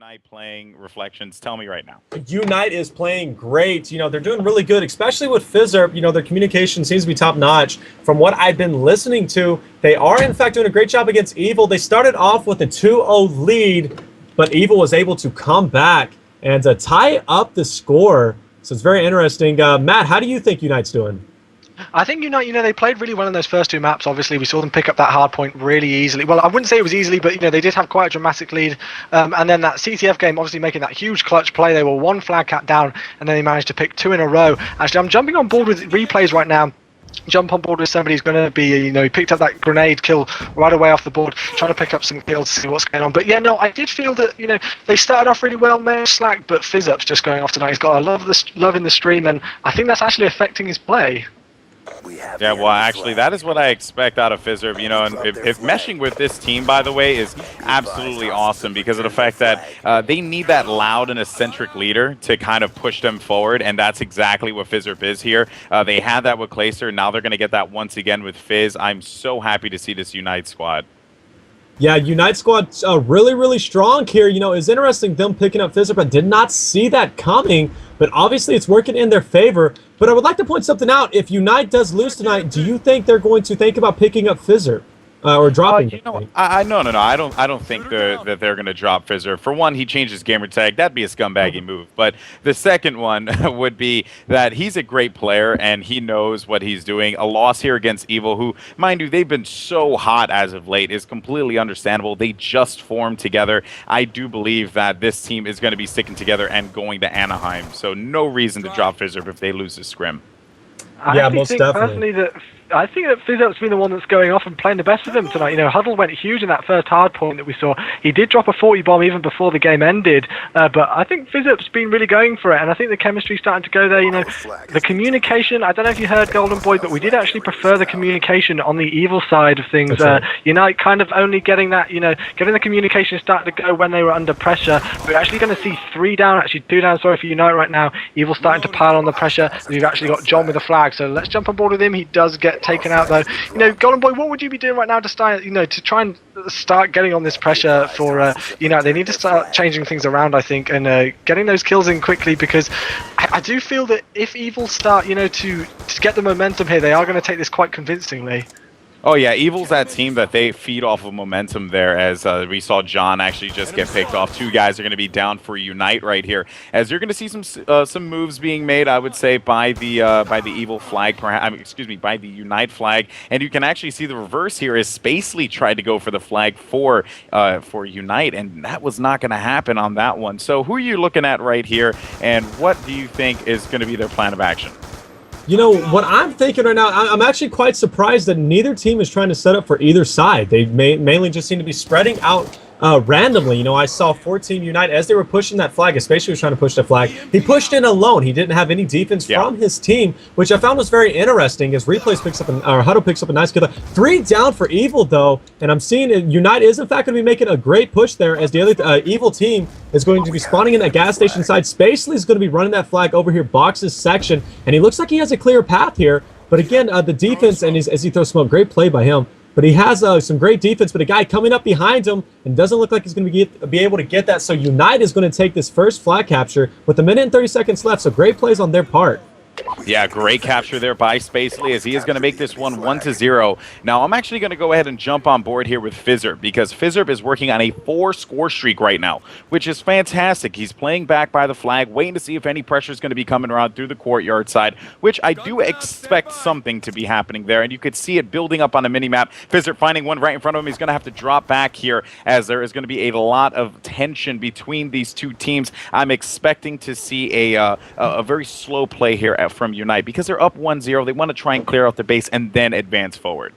UNiTE playing Reflections? Tell me right now. UNiTE is playing great. You know, they're doing really good, especially with Fizzerp. You know, their communication seems to be top notch. From what I've been listening to, they are in fact doing a great job against Evil. They started off with a 2-0 lead, but Evil was able to come back and tie up the score. So it's very interesting. Matt, how do you think UNiTE's doing? I think UNiTE, they played really well in those first two maps. Obviously, we saw them pick up that hard point really easily. Well, I wouldn't say it was easily, but they did have quite a dramatic lead. And then that CTF game, obviously making that huge clutch play. They were one flag cat down, and then they managed to pick two in a row. Actually, I'm jumping on board with replays right now. Jump on board with somebody who's going to be, he picked up that grenade kill right away off the board, trying to pick up some kills to see what's going on. But yeah, no, I did feel that, they started off really well, Mayor Slack, but Fizzup's just going off tonight. He's got a love in the stream, and I think that's actually affecting his play. Yeah, well, actually, that is what I expect out of Fizzerp, and if meshing with this team, by the way, is absolutely awesome because of the fact that they need that loud and eccentric leader to kind of push them forward, and that's exactly what Fizzerp is here. They had that with Clayster, now they're going to get that once again with Fizz. I'm so happy to see this UNiTE squad. Yeah, UNiTE squad's really, really strong here. It's interesting them picking up Fizzerp. I did not see that coming, but obviously it's working in their favor. But I would like to point something out. If UNiTE does lose tonight, do you think they're going to think about picking up Fizzerp? Or dropping no. I don't think that they're going to drop Fizzerp. For one, he changed his gamer tag. That'd be a scumbaggy move. But the second one would be that he's a great player and he knows what he's doing. A loss here against Evil, who, mind you, they've been so hot as of late, is completely understandable. They just formed together. I do believe that this team is going to be sticking together and going to Anaheim. So no reason to drop Fizzerp if they lose this scrim. Yeah, most definitely. I think that Fizzup's been the one that's going off and playing the best of them tonight. Huddle went huge in that first hard point that we saw. He did drop a 40 bomb even before the game ended, but I think Fizzup's been really going for it, and I think the chemistry's starting to go there. The communication, I don't know if you heard Golden Boy, but we did actually prefer the communication on the Evil side of things. Right. UNiTE kind of only getting that, getting the communication started to go when they were under pressure. We're actually going to see 2 down for UNiTE right now. Evil starting to pile on the pressure. We've actually got John with a flag, so let's jump on board with him. He does get taken out though. Golden Boy, what would you be doing right now to start, to try and start getting on this pressure for they need to start changing things around, I think, and getting those kills in quickly, because I do feel that if Evil start, to get the momentum here, they are going to take this quite convincingly. Oh yeah, Evil's that team that they feed off of momentum there, as we saw John actually just get picked off. 2 guys are going to be down for UNiTE right here, as you're going to see some moves being made, I would say, by the Evil flag, by the UNiTE flag, and you can actually see the reverse here as Spacely tried to go for the flag for UNiTE, and that was not going to happen on that one. So who are you looking at right here, and what do you think is going to be their plan of action? What I'm thinking right now, I'm actually quite surprised that neither team is trying to set up for either side. They mainly just seem to be spreading out randomly. I saw 14 UNiTE as they were pushing that flag, especially was trying to push the flag. He pushed in alone. He didn't have any defense from his team, which I found was very interesting, as Replays picks up, Huddle picks up a nice kill. 3 down for Evil, though, and I'm seeing UNiTE is, in fact, going to be making a great push there, as the other Evil team is going to be spawning in that gas station side. Spacely is going to be running that flag over here, Box's section, and he looks like he has a clear path here. But again, the defense, and as he throws smoke, great play by him. But he has some great defense, but a guy coming up behind him and doesn't look like he's going to be able to get that. So UNiTE is going to take this first flag capture with 1 minute and 30 seconds left. So great plays on their part. Yeah, great capture there by Spacely, as he is going to make this one 1-0. Now, I'm actually going to go ahead and jump on board here with Fizzerp, because Fizzerp is working on a 4-score streak right now, which is fantastic. He's playing back by the flag, waiting to see if any pressure is going to be coming around through the courtyard side, which I do expect something to be happening there, and you could see it building up on the mini-map. Fizzerp finding one right in front of him. He's going to have to drop back here, as there is going to be a lot of tension between these two teams. I'm expecting to see a very slow play here from UNiTE, because they're up 1-0. They want to try and clear out the base and then advance forward.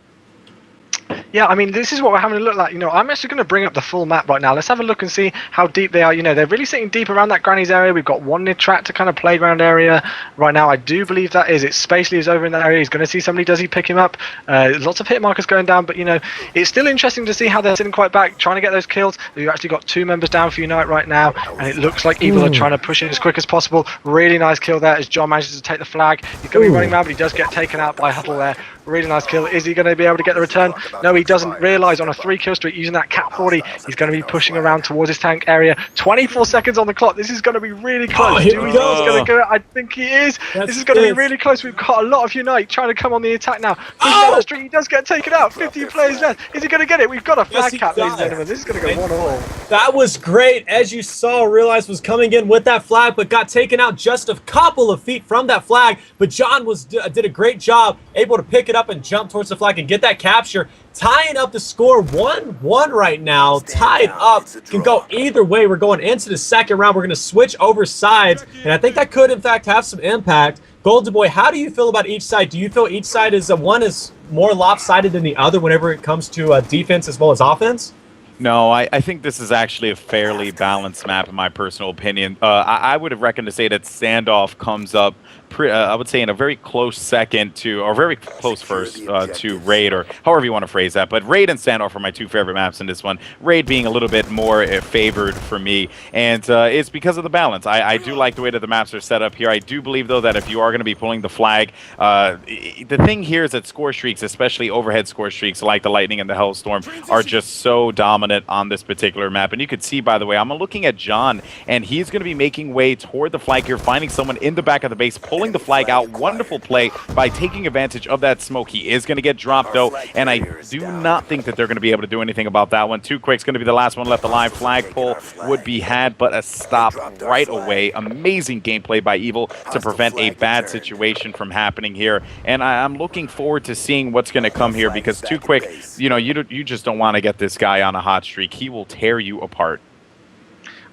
Yeah, I mean, this is what we're having a look like. I'm actually going to bring up the full map right now. Let's have a look and see how deep they are. They're really sitting deep around that Granny's area. We've got one mid-track to kind of playground area right now. I do believe that is. It's Spacely is over in that area. He's going to see somebody. Does he pick him up? Lots of hit markers going down, but, it's still interesting to see how they're sitting quite back, trying to get those kills. We've actually got 2 members down for UNiTE right now, and it looks like Evil are trying to push in as quick as possible. Really nice kill there as John manages to take the flag. He's going to be running around, but he does get taken out by Huddle there. Really nice kill. Is he going to be able to get the return? No, he doesn't. Realize on a 3-kill streak using that Cat 40, he's going to be pushing around towards his tank area. 24 seconds on the clock. This is going to be really close. Do we know what's going to go? I think he is. This is going to be really close. We've got a lot of UNiTE trying to come on the attack now. Pushing down the streak. He does get taken out. 50 players left. Is he going to get it? We've got a flag cap, ladies and gentlemen. This is going to go 1-all. That was great. As you saw, Realize was coming in with that flag, but got taken out just a couple of feet from that flag. But John did a great job, able to pick it up and jump towards the flag and get that capture, tying up the score 1-1 right now. Tied up, can go either way. We're going into the second round. We're going to switch over sides, and I think that could, in fact, have some impact. Golden Boy, how do you feel about each side? Do you feel each side is one is more lopsided than the other whenever it comes to defense as well as offense? No, I think this is actually a fairly balanced map in my personal opinion. I would have reckoned to say that Standoff comes up, I would say, in a very close second to, or very close first to Raid, or however you want to phrase that. But Raid and Standoff are my two favorite maps in this one. Raid being a little bit more favored for me, and it's because of the balance. I do like the way that the maps are set up here. I do believe, though, that if you are going to be pulling the flag, the thing here is that score streaks, especially overhead score streaks like the Lightning and the Hellstorm, are just so dominant on this particular map. And you could see, by the way, I'm looking at John, and he's going to be making way toward the flag here, finding someone in the back of the base, pulling the flag out. Wonderful play by taking advantage of that smoke. He is going to get dropped, though, and I do not think that they're going to be able to do anything about that one. Too Quick's going to be the last one left alive. Flag pull would be had, but a stop right away. Amazing gameplay by Evil to prevent a bad situation from happening here, and I'm looking forward to seeing what's going to come here, because Too Quick, you know, you just don't want to get this guy on a hot streak. He will tear you apart.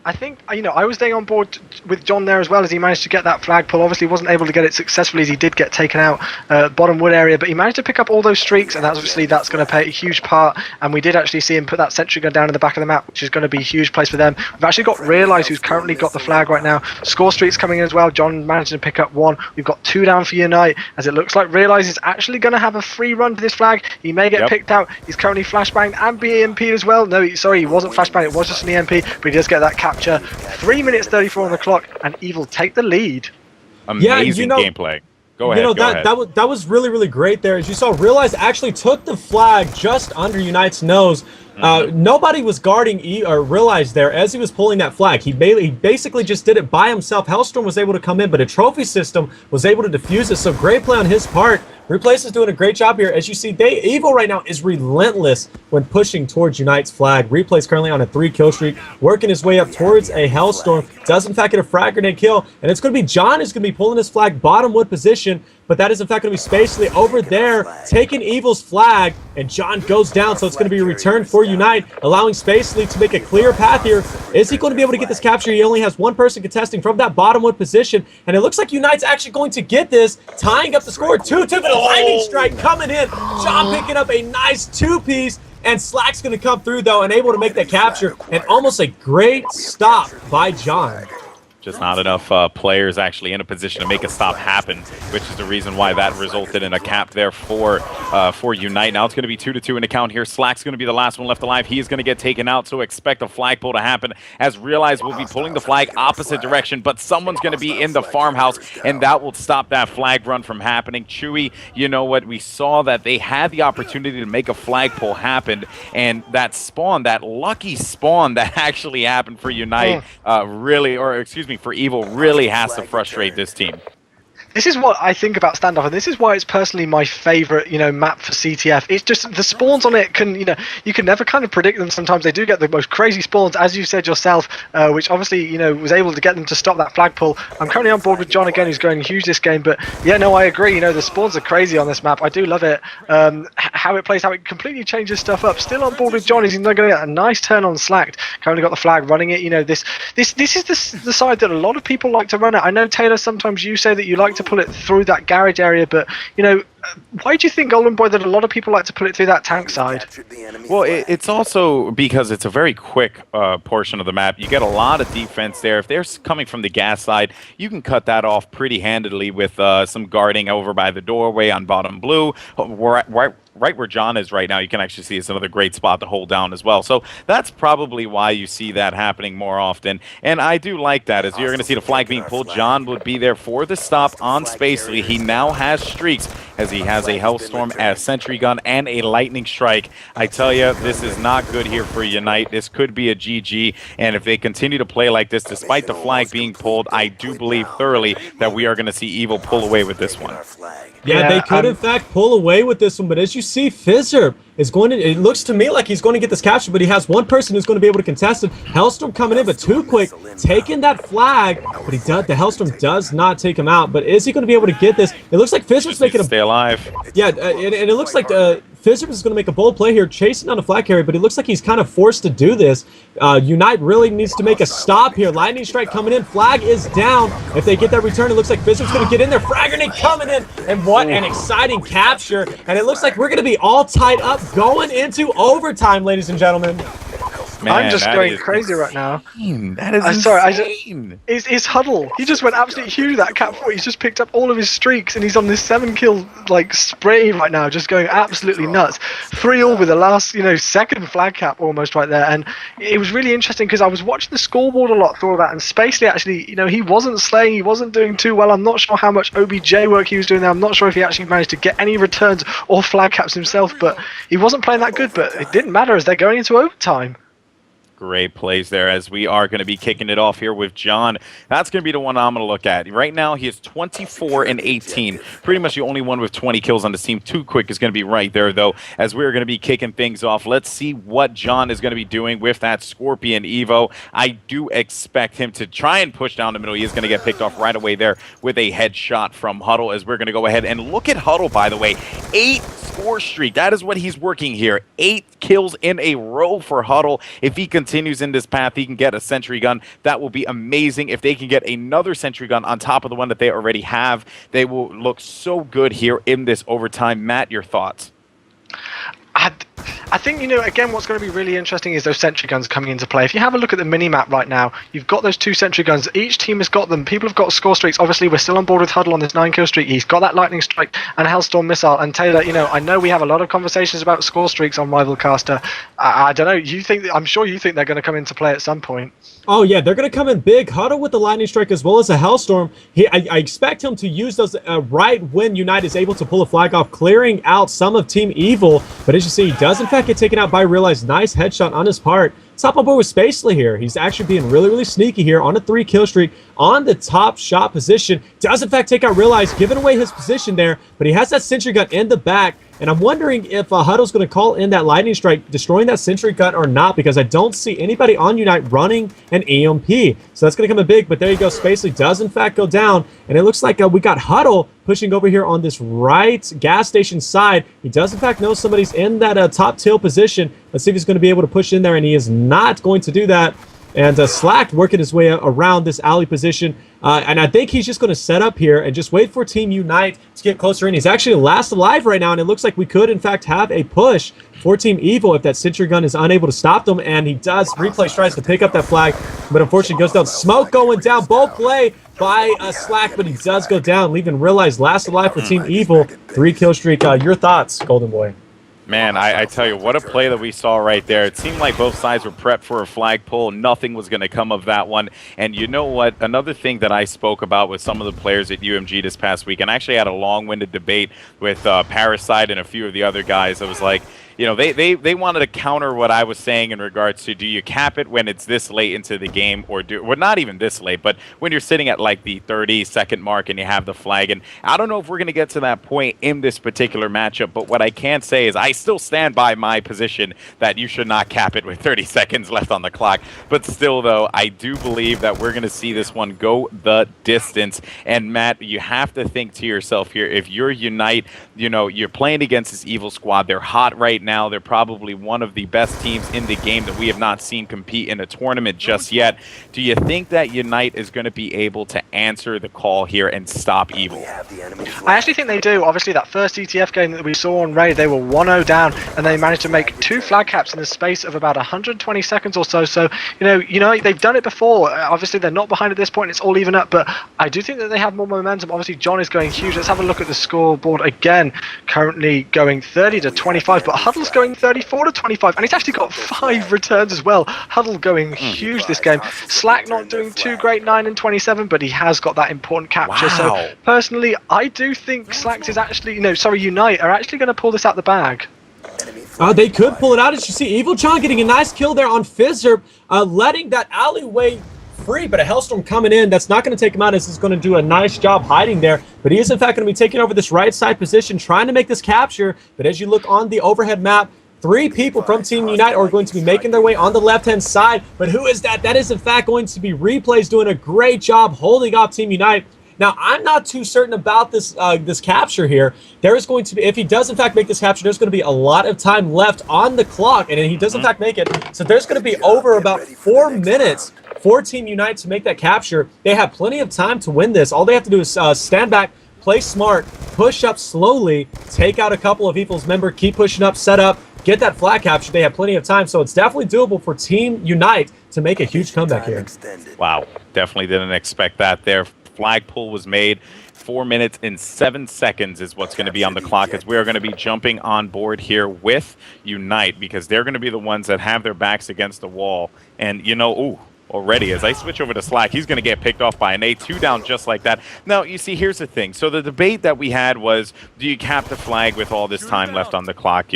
I think, you know, I was staying on board with John there as well, as he managed to get that flag pull. Obviously wasn't able to get it successfully, as he did get taken out bottom wood area, but he managed to pick up all those streaks, and that's going to play a huge part. And we did actually see him put that sentry gun down in the back of the map, which is going to be a huge place for them. We've actually got Realize, who's currently got the flag right now. Score streaks coming in as well. John managed to pick up one. We've got 2 down for UNiTE, as it looks like Realize is actually going to have a free run to this flag. He may get picked out. He's currently flashbanged and EMP'd as well. No, sorry, he wasn't flashbanged. It was just an EMP, but he does get that capture. 3 minutes 34 on the clock, and Evil take the lead. Amazing gameplay. Go ahead. That was really, really great there. As you saw, Realize actually took the flag just under UNiTE's nose. Nobody was guarding Realize there as he was pulling that flag. He basically just did it by himself. Hellstorm was able to come in, but a trophy system was able to defuse it. So great play on his part. Replace is doing a great job here. As you see, Evil right now is relentless when pushing towards UNiTE's flag. Replay's currently on a 3-kill streak, working his way up towards a Hellstorm. Does in fact get a frag grenade kill, and it's going to be John who's going to be pulling his flag bottom wood position, but that is in fact going to be Spacely over there, taking Evil's flag, and John goes down, so it's going to be a return for UNiTE, allowing Spacely to make a clear path here. Is he going to be able to get this capture? He only has one person contesting from that bottom wood position, and it looks like UNiTE's actually going to get this, tying up the score 2-2, but a lightning strike coming in. John picking up a nice 2-piece, and Slack's going to come through, though, and able to make that capture, and almost a great stop by John. Just not enough players actually in a position to make a stop happen, which is the reason why that resulted in a cap there for UNiTE. Now it's going to be 2-2 in the count here. Slack's going to be the last one left alive. He is going to get taken out, so expect a flag pull to happen, as Realize will be pulling the flag opposite direction, but someone's going to be in the farmhouse, and that will stop that flag run from happening. Chewy, you know what? We saw that they had the opportunity to make a flag pull happen, and that spawn, that lucky spawn that actually happened for UNiTE, for Evil, really has to frustrate this team. This is what I think about Standoff, and this is why it's personally my favorite, map for CTF. It's just the spawns on it can, you can never kind of predict them. Sometimes they do get the most crazy spawns, as you said yourself, which obviously, was able to get them to stop that flag pull. I'm currently on board with John again, who's going huge this game, but yeah, no, I agree. The spawns are crazy on this map. I do love it. How it plays, how it completely changes stuff up. Still on board with John. He's going to get a nice turn on Slacked. Currently got the flag running it. This is the side that a lot of people like to run it. I know, Taylor, sometimes you say that you like to pull it through that garage area, but why do you think, Golden Boy, that a lot of people like to put it through that tank side? Well, it's also because it's a very quick portion of the map. You get a lot of defense there. If they're coming from the gas side, you can cut that off pretty handily with some guarding over by the doorway on bottom blue, right where John is right now, you can actually see it's another great spot to hold down as well. So that's probably why you see that happening more often. And I do like that, as you're going to see the flag being pulled. John would be there for the stop on Spacely. He now has streaks, as he has a Hellstorm, a Sentry Gun, and a Lightning Strike. I tell you, this is not good here for UNiTE. This could be a GG, and if they continue to play like this, despite the flag being pulled, I do believe thoroughly that we are going to see Evil pull away with this one. Yeah, they could in fact pull away with this one, but as you see, Fizzerb is going to, it looks to me like he's going to get this capture, but he has one person who's going to be able to contest it. Hellstorm coming in, but too quick, taking that flag, but the Hellstorm does not take him out. But is he going to be able to get this? It looks like Fizzerb's making a... Stay alive. Yeah, and it looks like Fizzerb is going to make a bold play here, chasing down the flag carrier, but it looks like he's kind of forced to do this. UNiTE really needs to make a stop here. Lightning Strike coming in, flag is down. If they get that return, it looks like Fizzerb's going to get in there. Frag grenade coming in, and what an exciting capture. And it looks like we're going to be all tied up going into overtime, ladies and gentlemen. Man, I'm just going crazy right now. That is insane. His huddle. He just went absolutely huge, that Cap 4. He's just picked up all of his streaks, and he's on this 7-kill like spree right now, just going absolutely nuts. 3-all with the last, second flag cap almost right there. And it was really interesting because I was watching the scoreboard a lot through all that, and Spacely actually, he wasn't slaying, he wasn't doing too well. I'm not sure how much OBJ work he was doing there. I'm not sure if he actually managed to get any returns or flag caps himself, but he wasn't playing that good. But it didn't matter as they're going into overtime. Great plays there, as we are going to be kicking it off here with John. That's going to be the one I'm going to look at. Right now, he is 24 and 18. Pretty much the only one with 20 kills on the team. Too Quick is going to be right there, though, as we're going to be kicking things off. Let's see what John is going to be doing with that Scorpion Evo. I do expect him to try and push down the middle. He is going to get picked off right away there with a headshot from Huddle, as we're going to go ahead and look at Huddle, by the way. 8 score streak. That is what he's working here. 8 kills in a row for Huddle. If he continues in this path, he can get a Sentry Gun. That will be amazing. If they can get another Sentry Gun on top of the one that they already have, they will look so good here in this overtime. Matt, your thoughts? I think, again, what's going to be really interesting is those Sentry Guns coming into play. If you have a look at the mini-map right now, you've got those 2 Sentry Guns. Each team has got them. People have got score streaks. Obviously, we're still on board with Huddle on this 9-kill streak. He's got that Lightning Strike and Hellstorm Missile. And Taylor, I know we have a lot of conversations about score streaks on Rivalcaster. I don't know. I'm sure you think they're going to come into play at some point. Oh, yeah, they're going to come in big. Huddle with the Lightning Strike as well as a Hellstorm. I expect him to use those right when UNiTE is able to pull a flag off, clearing out some of Team Evil. But as you see, he does, in fact, get taken out by Realize. Nice headshot on his part. Top on board with Spacely here. He's actually being really, really sneaky here on a 3-kill streak on the top shot position. Does, in fact, take out Realize, giving away his position there. But he has that Sentry Gun in the back. And I'm wondering if Huddle's going to call in that Lightning Strike, destroying that Sentry Gun or not, because I don't see anybody on UNiTE running an EMP. So that's going to come in big, but there you go. Spacely does, in fact, go down. And it looks like we got Huddle pushing over here on this right gas station side. He does, in fact, know somebody's in that top tail position. Let's see if he's going to be able to push in there, and he is not going to do that. And Slack working his way around this alley position. And I think he's just going to set up here and just wait for Team UNiTE to get closer in. He's actually last alive right now, and it looks like we could, in fact, have a push for Team Evil if that Sentry Gun is unable to stop them. And he does. Replay tries to pick up that flag, but unfortunately goes down. Smoke going down. Bold play by Slack, but he does go down, leaving Realize last alive for Team Evil. 3-kill streak. Your thoughts, Golden Boy? Man, I tell you, what a play that we saw right there. It seemed like both sides were prepped for a flag pull. Nothing was going to come of that one. And you know what? Another thing that I spoke about with some of the players at UMG this past week, and I actually had a long-winded debate with Parasite and a few of the other guys. I was like, they wanted to counter what I was saying in regards to, do you cap it when it's this late into the game, or well, not even this late, but when you're sitting at like the 30-second mark and you have the flag. And I don't know if we're going to get to that point in this particular matchup, but what I can say is I still stand by my position that you should not cap it with 30 seconds left on the clock. But still, though, I do believe that we're going to see this one go the distance. And Matt, you have to think to yourself here, if you're UNiTE, you're playing against this Evil squad. They're hot right now. They're probably one of the best teams in the game that we have not seen compete in a tournament just yet. Do you think that UNiTE is going to be able to answer the call here and stop Evil? I actually think they do. Obviously, that first ETF game that we saw on Raid, they were 1-0 down, and they managed to make 2 flag caps in the space of about 120 seconds or so. So, they've done it before. Obviously, they're not behind at this point. It's all even up, but I do think that they have more momentum. Obviously, John is going huge. Let's have a look at the scoreboard again. Currently going 30-25, but Huddle's going 34-25, and he's actually got 5 returns as well. Huddle going huge this game. Slack not doing too great, 9 and 27, but he has got that important capture. Wow. So personally, I do think Slacks is actually, UNiTE are actually going to pull this out the bag. They could pull it out. As you see, Evil John getting a nice kill there on Fizzerb, letting that alleyway free, but a Hellstorm coming in. That's not going to take him out, as he's going to do a nice job hiding there. But he is, in fact, going to be taking over this right side position, trying to make this capture. But as you look on the overhead map, 3 people from Team UNiTE are going to be making their way on the left-hand side. But who is that? That is, in fact, going to be Replays doing a great job holding off Team UNiTE. Now, I'm not too certain about this this capture here. There is going to be, if he does in fact make this capture, there's going to be a lot of time left on the clock, and he does in fact make it. So there's going to be over about 4 minutes for Team UNiTE to make that capture. They have plenty of time to win this. All they have to do is stand back, play smart, push up slowly, take out a couple of Evil's members, keep pushing up, set up, get that flag capture. They have plenty of time, so it's definitely doable for Team UNiTE to make a huge comeback here. Wow, definitely didn't expect that there. Flag pull was made. 4 minutes and 7 seconds is what's going to be on the clock, as we're going to be jumping on board here with UNiTE, because they're going to be the ones that have their backs against the wall. And, ooh, already, as I switch over to Slack, he's going to get picked off by an A, 2 down just like that. Now, you see, here's the thing. So the debate that we had was, do you cap the flag with all this time left on the clock,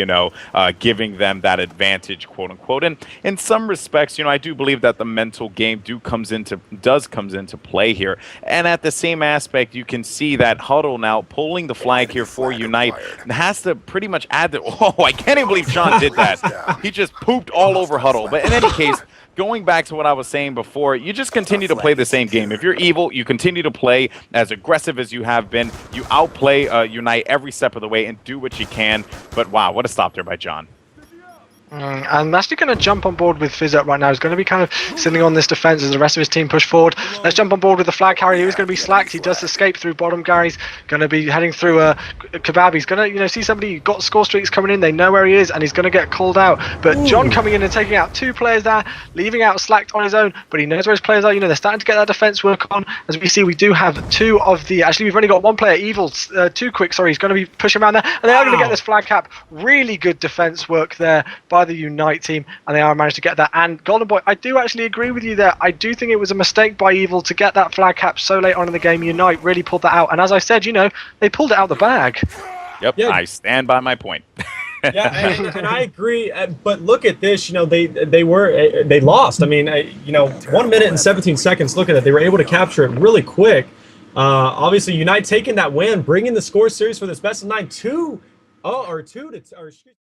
giving them that advantage, quote unquote. And in some respects, I do believe that the mental game comes into play here. And at the same aspect, you can see that Huddle now pulling the flag here for UNiTE has to pretty much add the, oh, I can't even believe John did that. He just pooped all over Huddle. But in any case, going back to what I was saying before, you just continue to play the same game. If you're Evil, you continue to play as aggressive as you have been. You outplay UNiTE every step of the way and do what you can. But wow, what a stop there by John. I'm actually going to jump on board with Fizzert right now. He's going to be kind of sitting on this defense as the rest of his team push forward. Let's jump on board with the flag carrier. He's going to be Slacks. He does escape through bottom. Gary's going to be heading through Kebab. He's going to, see somebody got score streaks coming in. They know where he is, and he's going to get called out. But John coming in and taking out 2 players there, leaving out Slack on his own. But he knows where his players are. They're starting to get that defense work on. As we see, we do have 2 of the. Actually, we've only got 1 player. Evil, too quick. Sorry, he's going to be pushing around there, and they are going to get this flag cap. Really good defense work there by the UNiTE team, and they are managed to get that. And Golden Boy, I do actually agree with you there. I do think it was a mistake by Evil to get that flag cap so late on in the game. UNiTE really pulled that out, and as I said, they pulled it out the bag. Yep, yeah. I stand by my point. Yeah, and I agree. But look at this. They lost. I mean, 1 minute and 17 seconds. Look at that. They were able to capture it really quick. Obviously, UNiTE taking that win, bringing the score series for this best of 9 2 to.